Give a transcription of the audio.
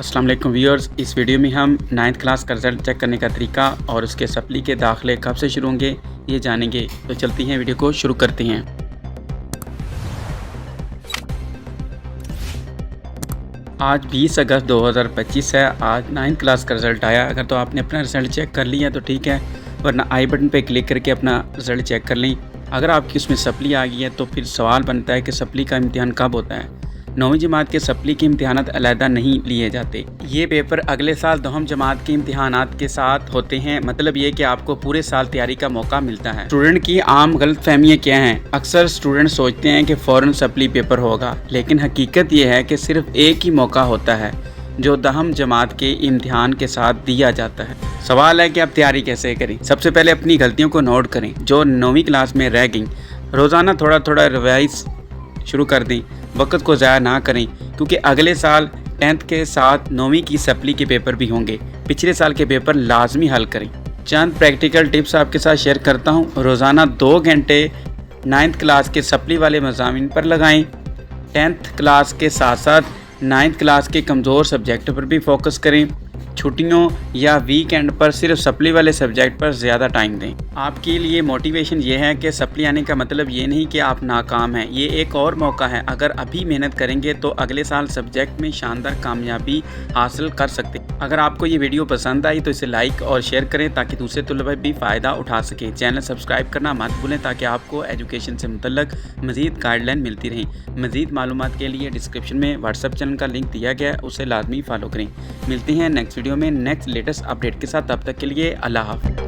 अस्सलाम वालेकुम व्यूअर्स, इस वीडियो में हम 9th क्लास का रिज़ल्ट चेक करने का तरीका और उसके सप्ली के दाखिले कब से शुरू होंगे ये जानेंगे। तो चलती हैं, वीडियो को शुरू करते हैं। आज 20 अगस्त 2025 है। आज 9th क्लास का रिज़ल्ट आया। अगर तो आपने अपना रिज़ल्ट चेक कर लिया तो ठीक है, वरना आई बटन पे क्लिक करके अपना रिज़ल्ट चेक कर लें। अगर आपकी उसमें सप्ली आ गई है तो फिर सवाल बनता है कि सप्ली का इम्तिहान कब होता है। 9वीं जमात के सप्ली के इम्तिहानात अलहदा नहीं लिए जाते। ये पेपर अगले साल 10वीं जमात के इम्तिहानात के साथ होते हैं। मतलब ये कि आपको पूरे साल तैयारी का मौका मिलता है। स्टूडेंट की आम गलत फहमियाँ क्या हैं? अक्सर स्टूडेंट सोचते हैं कि फ़ौरन सप्ली पेपर होगा, लेकिन हकीकत ये है कि सिर्फ एक ही मौका होता है जो 10वीं जमात के इम्तिहान के साथ दिया जाता है। सवाल है कि आप तैयारी कैसे करें। सबसे पहले अपनी गलतियों को नोट करें जो 9वीं क्लास में रह गई। रोज़ाना थोड़ा थोड़ा रिवाइज शुरू कर दें। वक्त को ज़ाया ना करें, क्योंकि अगले साल 10th के साथ 9वीं की सप्ली के पेपर भी होंगे। पिछले साल के पेपर लाजमी हल करें। चंद प्रैक्टिकल टिप्स आपके साथ शेयर करता हूं। रोज़ाना 2 घंटे 9th क्लास के सप्ली वाले मज़ामीन पर लगाएं। 10th क्लास के साथ साथ 9th क्लास के कमज़ोर सब्जेक्ट पर भी फोकस करें। छुट्टियों या वीकेंड पर सिर्फ सप्ली वाले सब्जेक्ट पर ज़्यादा टाइम दें। आपके लिए मोटिवेशन ये है कि सप्ली आने का मतलब ये नहीं कि आप नाकाम हैं। ये एक और मौका है। अगर अभी मेहनत करेंगे तो अगले साल सब्जेक्ट में शानदार कामयाबी हासिल कर सकते हैं। अगर आपको ये वीडियो पसंद आई तो इसे लाइक और शेयर करें ताकि दूसरे तलबा भी फ़ायदा उठा सकें। चैनल सब्सक्राइब करना मत भूलें ताकि आपको एजुकेशन से मुतल्लक मज़ीद गाइडलाइन मिलती रहें। मज़ीद मालूमात के लिए डिस्क्रिप्शन में व्हाट्सएप चैनल का लिंक दिया गया है, उसे लाजमी फॉलो करें। मिलते हैं नेक्स्ट वीडियो में नेक्स्ट लेटेस्ट अपडेट के साथ। तब तक के लिए अल्लाह हाफ़िज़।